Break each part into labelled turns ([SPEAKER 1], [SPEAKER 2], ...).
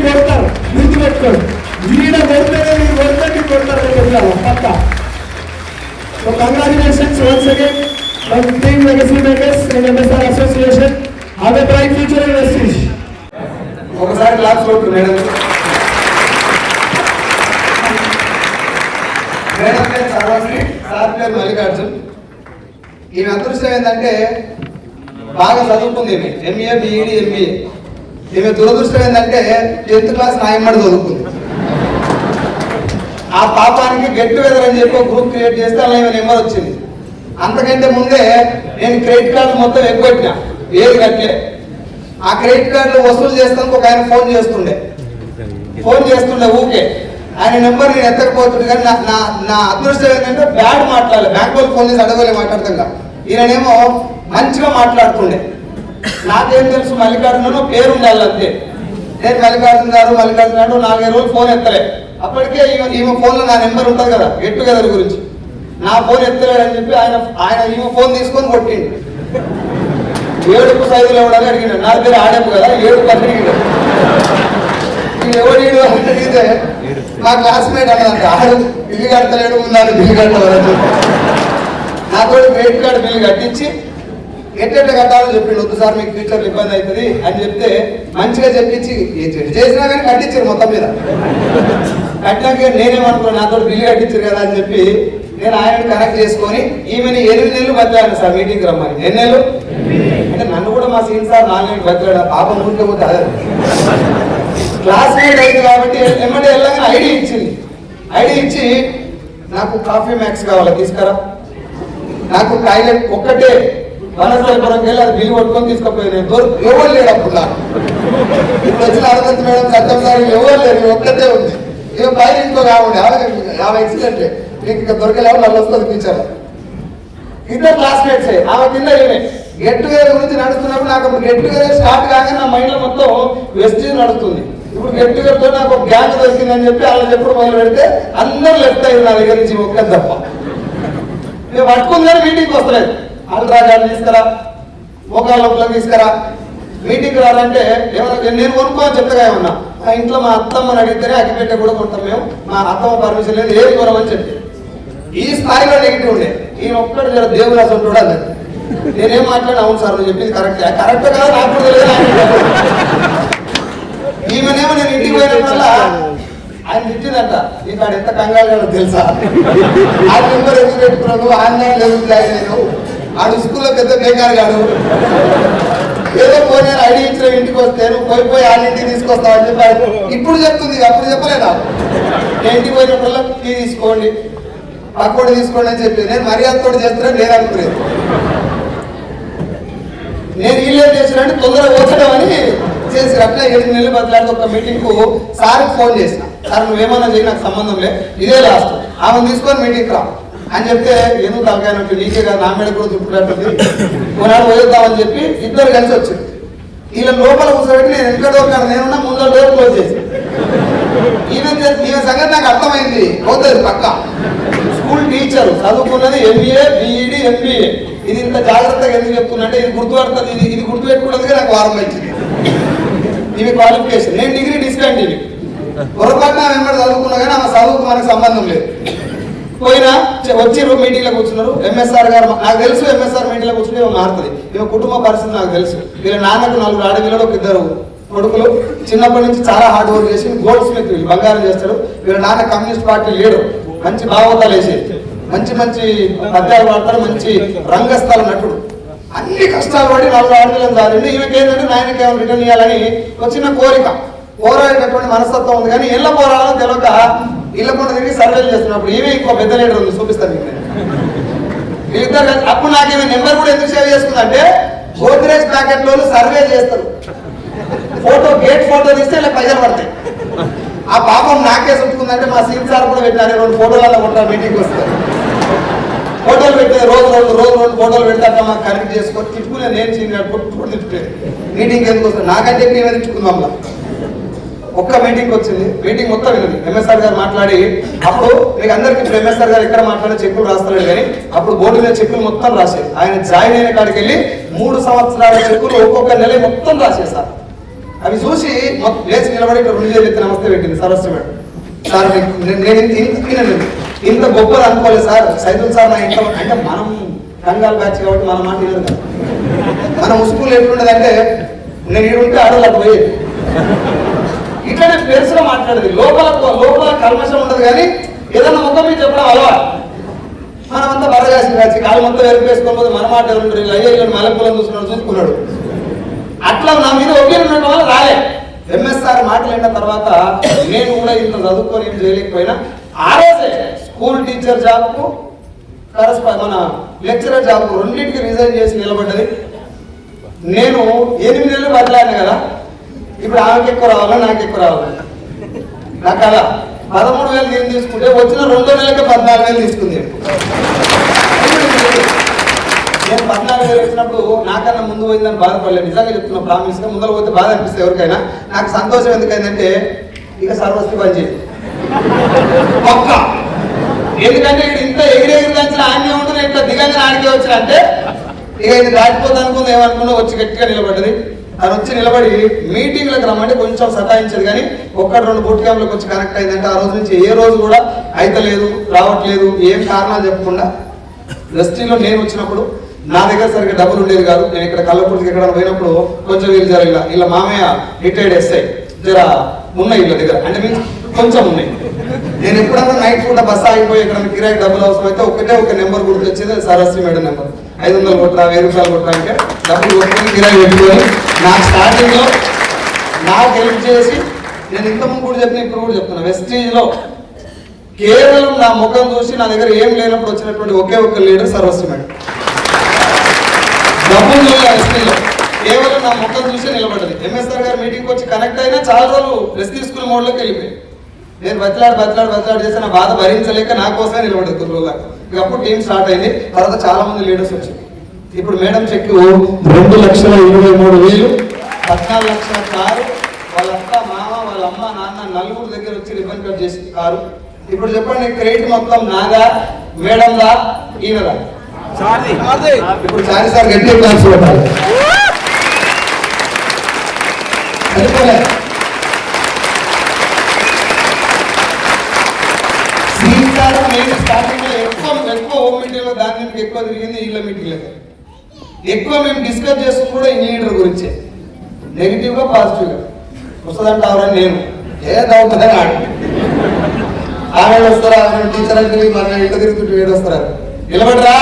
[SPEAKER 1] కొడతారు, గుర్తుపెట్టుకోండి. ఈడ కొడితేనే మీరు కొడతారు పక్క. So congratulations once again from Team Legacy Makers and MSR Association. Have a bright future in Prestige.
[SPEAKER 2] ఒకసారి క్లాస్ కొట్టు మేడం. మేడం పేరు సర్వశ్రీ, సార్ పేరు మల్లికార్జున్. ఈమె అదృష్టం ఏంటంటే బాగా చదువుకుంది. ఈమె ఎంఏ బిఈడి ఎంబీఏ. ఈమె దురదృష్టం ఏంటంటే 10th క్లాస్ నాయమ్మడి చదువుకుంది. ఆ పాపానికి గెట్ టుగెదర్ అని చెప్పి గ్రూప్ క్రియేట్ చేస్తే అలా ఈమె నెంబర్ వచ్చింది. అంతకంటే ముందే నేను క్రెడిట్ కార్డు మొత్తం ఎగ్గొట్టినా, ఏది కట్టలే. ఆ క్రెడిట్ కార్డులు వసూలు చేస్తానికి ఒక ఆయన ఫోన్ చేస్తుండే ఊకే. ఆయన నెంబర్ నేను ఎత్తకపోతుండే. కానీ నా అదృష్టం ఏంటంటే బ్యాడ్ మాట్లాడాలి. బ్యాంక్ వాళ్ళు ఫోన్ చేసి అడగలే మాట్లాడతాం. ఈయనేమో మంచిగా మాట్లాడుతుండే. నాకేం తెలుసు మల్లికార్జున పేరు ఉండాలి అంతే. నేను మల్లికార్జున గారు 4-5 రోజులు ఫోన్ ఎత్తలే. అప్పటికే ఈమె ఫోన్లో నా నెంబర్ ఉంటుంది కదా గెట్ టుగెదర్ గురించి. నా ఫోన్ ఎత్తలేడని చెప్పి ఆయన ఈమె ఫోన్ తీసుకొని కొట్టిండు. 7 సైజులు ఎవడని అడిగినాడు. నా పేరు ఆడేపు కదా 7 అడిగాడు. ఎవడు అడిగితే మా క్లాస్మేట్ అన్నదంట, ఆడు బిల్లు కడతలేడు, ఉన్నాడు బిల్లు కట్టవాలని. నాతో క్రెడిట్ కార్డు బిల్లు కట్టించి ఎట్లా కట్టాలని చెప్పిండు. వద్దు సార్ మీకు ఫ్యూచర్లో ఇబ్బంది అవుతుంది అని చెప్తే మంచిగా చెప్పించి చేసినా కానీ కట్టించారు మొత్తం మీద. కట్టినాక నేనేమనుకున్నాను, నాతో బిల్లు కట్టించారు కదా అని చెప్పి నేను ఆయనని కనెక్ట్ చేసుకొని ఈమెని 8 నెలలు బతిలాను సార్ మీటింగ్కి రమ్మని. 8 నెలలు అంటే నన్ను కూడా మా సీన్ సార్ 4 నెలలు బతిలాడు. పాపం ఊరికపోతే అదే క్లాస్మేట్ అయింది కాబట్టి ఎమ్మటే వెళ్ళగానే ఐడి ఇచ్చింది. ఐడి ఇచ్చి నాకు కాఫీ మ్యాక్స్ కావాలి తీసుకురా, నాకు టాయిలెట్ ఒక్కటే వనస్థలపురంకి వెళ్ళి అది బిల్లు కొట్టుకొని తీసుకుపోయి ఎవరు లేడు అప్పుడు. నాకు ఇప్పుడు వచ్చిన అరగంత మేడం సత్యం సార్ ఎవరు లేరు, ఒక్కటే ఉంది. ఇక పైన ఇంకో కావండి 50 ఎక్సిడెంట్లే. నీకు ఇక దొరికేలేవు నన్ను వస్తుంది టీచర్. ఇద్దరు క్లాస్మేట్స్. ఆమె కింద ఏమే గెట్ టుగెదర్ గురించి నడుస్తున్నప్పుడు నాకు ఇప్పుడు గెట్ టుగెదర్ స్టార్ట్ కాగా నా మైండ్లో మొత్తం వెస్టేజ్ నడుస్తుంది. ఇప్పుడు గెట్ టుగెదర్ తో నాకు ఒక గ్యాంగ్ దొరికిందని చెప్పి అలా ఎప్పుడు మొదలు పెడితే అందరూ లెఫ్ట్ అయ్యింది నా దగ్గర నుంచి ఒక్కది తప్ప. ఇక పట్టుకుంది కానీ మీటింగ్కి వస్తలేదు. అల్ట్రాజాలు తీసుకురా, మోకాళ్ళ లోపల తీసుకురా, మీటింగ్కి రాలంటే ఏమన్నా నేను కొనుక్కోని చెప్తాగా ఏమన్నా మా ఇంట్లో మా అత్తమ్మని అడిగితేనే అగ్గిపెట్టే కూడా కొంటాం మేము, మా అత్తమ్మ పర్మిషన్ లేదు ఏది కొనమని చెప్పి. ఈ స్థాయిలో నెగిటివ్ ఉండే. ఈయన ఒక్కడు జర దేవుడు అసలు చూడాలి. నేనేం మాట్లాడినా అవును సార్ నువ్వు చెప్పింది కరెక్ట్ కదా నాకు తెలియదు. ఈమెనేమో నేను ఇంటికి పోయినప్పుడల్లా ఆయన తిట్టిందంట, నీకు ఆడు ఎంత కంగారు తెలుసా, ఆ నెంబర్ ఎందుకు పెట్టుకున్నాను, ఆన్లైన్ లేదు, ఆడు స్కూల్లో పెద్ద బేకారు కాదు, ఏదో పోనీ ఐడి ఇచ్చిన ఇంటికి వస్తే నువ్వు పోయి వాళ్ళ ఇంటికి తీసుకొస్తావని చెప్పి ఇప్పుడు చెప్తుంది. అప్పుడు చెప్పలేదా నేను ఇంటికి పోయినప్పుడల్లా టీ తీసుకోండి పక్కోటి తీసుకోండి అని చెప్పి నేను మర్యాదతో చేస్తున్నా లేదనుకునేది. నేను వీళ్ళేం చేసినంటే తొందరగా వచ్చడం అని చేసి అట్లా 8 నెలలు బదిలాడితే ఒక మీటింగ్కు సార్కి ఫోన్ చేసిన, సార్ నువ్వేమన్నా చేయి నాకు సంబంధం లేదు, ఇదే లాస్ట్, ఆమె తీసుకొని మీటింగ్కి రా అని చెప్తే ఎందుకు తలకాయనట్టు నీకే కాదు నా మీద కూడా చుట్టుకుంటుంది కొనాడు పోయిద్దామని చెప్పి ఇద్దరు కలిసి వచ్చింది. వీళ్ళ లోపల కూర్చోబెట్టి నేను వెనక డోర్ కాదు నేనున్నా ముందు డోర్ క్లోజ్ చేసి ఈమె సంగతి నాకు అర్థమైంది. పోతుంది పక్క స్కూల్ టీచర్ చదువుకున్నది ఎంబీఏ బిఈడి ఎంబీఏ. ఇది ఇంత జాగ్రత్తగా ఎందుకు చెప్తున్నట్టే ఇది గుర్తుపడుతుంది. ఇది గుర్తుపెట్టుకున్నదిగా నాకు వారం వచ్చింది. ఇవి క్వాలిఫికేషన్. నేను డిగ్రీ డిస్కంటిన్యూ పొరపాటున వెంబడి చదువుకున్నా కానీ ఆమె చదువుకు మనకు సంబంధం లేదు. పోయినా వచ్చి మీటింగ్లో కూర్చున్నారు. ఎంఎస్ఆర్ గారు నాకు తెలుసు, ఎంఎస్ఆర్ మీటింగ్లో కూర్చుంటే మారుతుంది. ఈమె కుటుంబ పరిస్థితి నాకు తెలుసు. వీళ్ళ నాన్నకు 4 ఆడపిల్లలు, 2 కొడుకులు. చిన్నప్పటి నుంచి చాలా హార్డ్ వర్క్ చేసి గోల్డ్ స్మిత్ వీళ్ళు బంగారం చేస్తాడు. వీళ్ళ నాన్న కమ్యూనిస్ట్ పార్టీ లీడర్, మంచి భావోతాలు వేసేది, మంచి పద్యాలు పాడతాడు, మంచి రంగస్థల నటుడు. అన్ని కష్టాలు పడి 4 ఆడపిల్లలు సాధిండి. ఈమెకి ఏంటంటే నాయనకి ఏమైనా రిటర్న్ ఇవ్వాలని వచ్చిన కోరిక, పోరాడేటటువంటి మనస్తత్వం ఉంది. కానీ ఇళ్ళ పోరాడాలని తెలియక ఇళ్ళ కొండ తిరిగి సర్వేలు చేస్తున్నప్పుడు ఈమె ఇంకో పెద్ద లీడర్ ఉంది, చూపిస్తాను మీకు నేను. వీళ్ళిద్దరు అప్పుడు నాకు ఈమె నెంబర్ కూడా ఎందుకు సేవ్ చేసుకుందంటే గోద్రేజ్ ప్యాకెట్లో సర్వే చేస్తారు, ఫోటో గేట్ ఫోటో తీస్తే ఇలా పైసలు పడతాయి. ఆ పాపం నాకే చుట్టుకుందంటే మా సీన్ సార్ కూడా పెట్టినారు, 2 ఫోటోలలో కొట్టారు మీటింగ్కి వస్తారు. ఫోటోలు పెట్టే రోజు 2 ఫోటోలు పెడతా మాకు కనెక్ట్ చేసుకొని తిట్టుకునే నేను సీన్ ఫోటో తిట్టుకునేది. మీటింగ్ ఎందుకు వస్తుంది నాకంటే మేమే తిట్టుకుందాం. మళ్ళీ ఒక్క మీటింగ్ వచ్చింది, మీటింగ్ మొత్తం విన్నది. ఎంఎస్ఆర్ గారు మాట్లాడి అప్పుడు మీకు అందరికి ఇప్పుడు ఎంఎస్ఆర్ గారు ఎక్కడ మాట్లాడే చెక్కులు రాస్తలేడు కానీ అప్పుడు బోర్డు మీద చెక్కులు మొత్తం రాసేది. ఆయన జాయిన్ అయిన కాడికి వెళ్ళి 3 సంవత్సరాల చెక్కులు ఒక్కొక్క నెల మొత్తం రాసేసారు. అవి చూసి లేచి నిలబడి ఇట్లా రెండు చేతులు ఎత్తి నమస్తే పెట్టింది సరస్సు మేడం. సార్ నేను ఇంత గొప్పది అనుకోలేదు సార్, సైదుల్ సార్ నా ఇంట్లో అంటే మనం కంగాల్ బ్యాచ్ కాబట్టి మన మాట వినదు కదా. మన ముసుగులు ఎట్లుండదంటే నేను ఇక్కడ ఉంటే ఆడవాళ్ళు అటు పోయేది. ఇట్లా నేను పెరుసుగా మాట్లాడేది, లోపల కల్మషం ఉండదు కానీ ఏదన్నా ముఖం మీద చెప్పడం అలవాటు. మనమంతా బరగాసి కాచి కాలు మొత్తం వెరిపేసుకొని పోతే మన మాట ఎవరు అయ్యో మల్లెపూలను చూసుకున్నాడు. అట్లా నా మీద ఒపీనియన్ ఉండడం వల్ల రాలే. ఎంఎస్ఆర్ మాటలు విన్న తర్వాత నేను కూడా ఇంత చదువుకొని ఏం చేయలేకపోయినా ఆ రోజే స్కూల్ టీచర్ జాబ్కు మన లెక్చరర్ జాబ్కు రెండింటికి రిజైన్ చేసి నిలబడ్డది. నేను 8 నెలలు బదిలాను కదా, ఇప్పుడు ఆమెకి ఎక్కువ రావాలా నాకు ఎక్కువ రావాలా? నాకు అలా 13,000 నేను తీసుకుంటే వచ్చిన 2 నెలలకే 14,000 తీసుకుంది. నేను 14,000 వచ్చినప్పుడు నాకన్నా ముందు పోయిందని బాధపడలేదు. నిజంగా చెప్తున్నా, ప్రామిస్ గా ముందర పోతే బాధ అనిపిస్తుంది ఎవరికైనా. నాకు సంతోషం ఎందుకైందంటే ఇక సర్వస్తి పని చేసి పక్క. ఎందుకంటే ఇక్కడ ఇంత ఎగిరెగిరి దాంట్లో ఆన్నే ఉంటుంది, ఇట్లా దిగంగా ఆడికే వచ్చిన అంటే ఇక ఇది దాటిపోతుంది అనుకుంది. ఏమనుకున్నా వచ్చి గట్టిగా నిలబడ్డది. తను వచ్చి నిలబడి మీటింగ్లకు రమ్మంటే కొంచెం సతాయించదు కానీ 1-2 బూట్ క్యాంప్లకు వచ్చి కనెక్ట్ అయిందంటే ఆ రోజు నుంచి ఏ రోజు కూడా అయితలేదు రావట్లేదు ఏం కారణాలు చెప్పకుండా వెస్టీలో నేను వచ్చినప్పుడు నా దగ్గర సరిగ్గా డబ్బులు ఉండేది కాదు. నేను ఇక్కడ కల్లపూర్తికి ఎక్కడ పోయినప్పుడు కొంచెం వీళ్ళు జర ఇలా మామయ్య రిటైర్డ్ ఎస్ఐ జర ఉన్నాయి వీళ్ళ దగ్గర, అంటే మీకు కొంచెం ఉన్నాయి. నేను ఎప్పుడన్నా నైట్ పూట బస్సు ఆగిపోయి ఇక్కడ కిరాయి డబ్బులు అవసరం అయితే ఒక నెంబర్ గుర్తొచ్చింది, సరస్వతి మేడం నెంబర్. 500 కొట్టరా 1000 రూపాయలు కొట్టరా అంటే డబ్బులు కొట్టుకొని కిరాయి పెట్టుకొని నాకు స్టార్టింగ్ లో నాకు హెల్ప్ చేసి, నేను ఇంతకుముందు కూడా చెప్పిన ఇప్పుడు కూడా చెప్తున్నా, వెస్టీజ్లో కేవలం నా ముఖం చూసి నా దగ్గర ఏం లేనప్పుడు వచ్చినటువంటి ఒకే ఒక్క లీడర్ సరస్వతి మేడం. డబ్బులు వెస్టీజ్లో కేవలం నా ముఖం చూసి నిలబడ్డది. ఎంఎస్ఆర్ గారు మీటింగ్కి వచ్చి కనెక్ట్ అయినా చాలా రోజులు రెస్ట్ తీసుకునే మోడ్లోకి వెళ్ళిపోయి నేను బతిలాడు చేసి నా బాధ భరించలేక నా కోసమే నిలబడ్డది కొన్ని రోజులకు. ఇక అప్పుడు టీం స్టార్ట్ అయింది. తర్వాత చాలా మంది లీడర్స్ వచ్చారు. ఇప్పుడు మేడం చెక్ 2,23,000, 14 లక్షల కారు, వాళ్ళ అత్త మామ వాళ్ళ అమ్మ నాన్న నలుగురు దగ్గర వచ్చి రిబ్బన్ కట్ చేసి కారు. ఇప్పుడు చెప్పండి, క్రెడిట్ మొత్తం నాదా మేడందా ఈయనదా? ఇప్పుడు చారి సార్ గట్టి క్లాస్ పెట్టాలి. సరిపోలే నేను స్టార్టింగ్ లో ఎక్కువ హోమ్ మీటింగ్ లో దాని నుంచి ఎక్కువ తిరిగింది ఇళ్ళ మీటింగ్ లో. ఎక్కువ మేము డిస్కస్ చేస్తుంది కూడా ఈ లీడర్ గురించే, నెగిటివ్ గా పాజిటివ్ గా వస్తుందంటారని నేను ఏదవుతుందని ఆడు ఆమె వస్తారా టీచర్ అంటే మన ఇంట తిరుగుతుంటే వేడు వస్తారా నిలబడరా.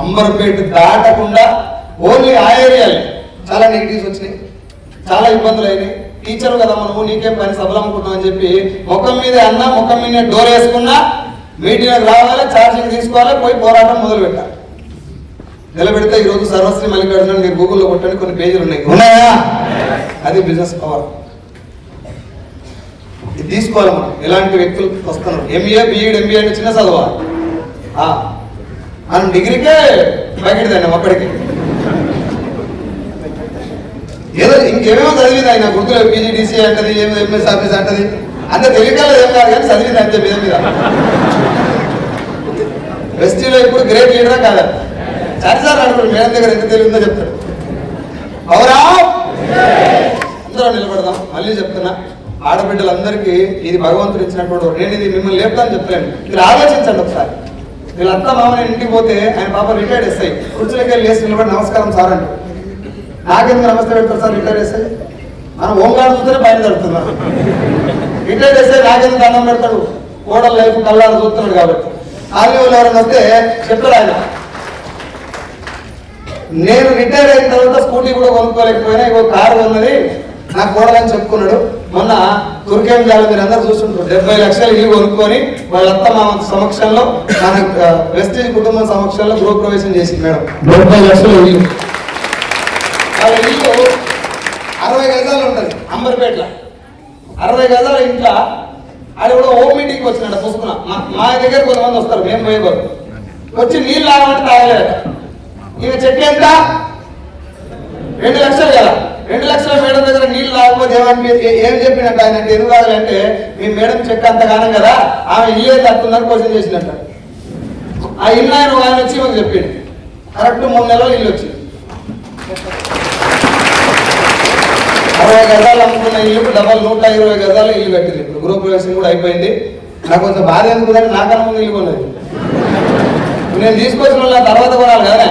[SPEAKER 2] అంబర్పేట దాటకుండా ఓన్లీ ఆ ఏరియాలే చాలా నెగిటివ్స్ వచ్చినాయి, చాలా ఇబ్బందులు అయినాయి. టీచర్ కదా మనము నీకేం పని సఫలమనుకుంటాం అని చెప్పి ముఖం మీద అన్నా ముఖం మీద డోర్ వేసుకున్నా మీటింగ్కి రావాలి, ఛార్జింగ్ తీసుకోవాలి, పోయి పోరాటం మొదలు పెట్టాలి. నిలబెడితే ఈరోజు సర్వశ్రీ మల్లికార్జున మీరు గూగుల్లో కొట్టండి, కొన్ని పేజీలు ఉన్నాయా? అది బిజినెస్ పవర్. ఇది తీసుకోవాలి మనం. ఎలాంటి వ్యక్తులు వస్తున్నారు, ఎంఏ బిఈడ్ ఎంబీఏ అంటే చిన్న చదవా, మనం డిగ్రీకే బయటది అండి అక్కడికి. ఏదో ఇంకేమేమో చదివింది ఆయన గుర్తులు, పీజీడీసీ అంటది, ఏమో ఎంఎస్ ఆఫీస్ అంటది, అంత తెలియకాల ఏం కాదు కానీ చదివింది అంతే మీద మీద. వెస్టీలో ఇప్పుడు గ్రేట్ లీడరా కాదా? చారి సార్ అడుగుతాడు మేడం దగ్గర ఎంత తెలివిందో చెప్తాడు. అవురా అందరూ నిలబడదాం. మళ్ళీ చెప్తున్నా, ఆడబిడ్డలందరికీ ఇది భగవంతుడు ఇచ్చినటువంటి, నేను ఇది మిమ్మల్ని లేపుతాను చెప్తాను, మీరు ఆలోచించండి ఒకసారి. వీళ్ళంతా మామ నేను ఇంటికి పోతే ఆయన పాప రిటైర్డ్ ఎస్ఐ కుర్చీలకి వెళ్ళి లేచి నిలబడి నమస్కారం సార్ అంటారు. నాకెందుకు నమస్తే పెడతారు సార్ రిటైర్డ్ ఎస్ఐ? మనం హోంగార్డ్ చూస్తేనే బయట తడుతున్నారు. రిటైర్డ్ ఎస్ఐ నాకెందుకు దండం పెడతాడు? కోడల లైఫ్ కళ్ళారు చూస్తున్నాడు కాబట్టి. ఆర్మీ వాళ్ళు ఎవరైనా వస్తే చెప్తాడు ఆయన. నేను రిటైర్ అయిన తర్వాత స్కూటీ కూడా కొనుక్కోలేకపోయినా ఇగో కారు ఉన్నది నా కోడలని చెప్పుకున్నాడు. మొన్న తుర్కేం జాలు మీరు అందరూ చూస్తుంటారు, 70 లక్షలు ఇల్లు కొనుక్కొని వాళ్ళంతా మా సమక్షంలో మన వెస్టేజ్ కుటుంబం సమక్షంలో గృహప్రవేశం చేసింది మేడం. 70 లక్షలు ఇల్లు. వాళ్ళ ఇల్లు 60 గజాలు ఉంటుంది అంబర్పేటలో. 60 గజాల ఇంట్లో అది కూడా హోమ్ మీటింగ్కి వచ్చినాడు పుసుకున్న. మా దగ్గర కొంతమంది వస్తారు, మేము పోయేవారు. వచ్చి నీళ్ళు తాగమంటే తాగలేదు. ఈయన చెక్ ఎంత? 2 లక్షలు కదా. 2 లక్షల మేడం దగ్గర నీళ్ళు తాగకపోతే ఏం చెప్పినట్టు ఆయన అంటే ఎందుకు తాగాలంటే మీ మేడం చెక్ అంత కానం కదా, ఆమె ఇల్లే తగ్గుతుందని క్వశ్చన్ చేసినట్టు. ఆ ఇల్లు ఆయన వచ్చి మాకు చెప్పిండు. కరెక్ట్ 3 నెలలు ఇల్లు వచ్చింది. గజాలు అమ్ముకున్న ఇల్లు డబల్ 120 గజాలు ఇల్లు కట్టింది. ఇప్పుడు గృహప్రవేశం కూడా అయిపోయింది. నాకు కొంచెం బాధ ఎందుకు కానీ నాకన్నా ముందు ఇల్లు కొన్నది. నేను తీసుకొచ్చిన వాళ్ళ తర్వాత కొనాలి కదా.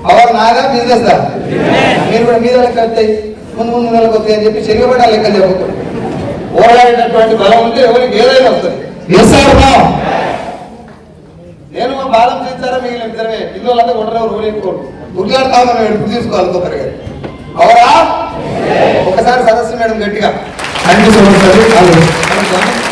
[SPEAKER 2] పవర్ నాగా బిజినెస్ దా మీరు కూడా మీద లెక్క వస్తాయి, ముందు నెలకు వస్తాయి అని చెప్పి చెరిగబడ్డా లెక్కలు చెప్పకూడదు. ఓడలాడేటటువంటి బలం ఉంటే ఎవరికి ఏదైనా వస్తుంది. నేను మా బాలం చేస్తారా మిగిలిన ఇద్దరమే పిల్లలంతా కొట్టరే ఊరేసుకోరు గుర్లాడుతా ఉన్నాం. ఎడుపు తీసుకోవాలి కొత్తగా అవరా ఒకసారి సదస్సు మేడం గట్టిగా.
[SPEAKER 1] Thank you so much.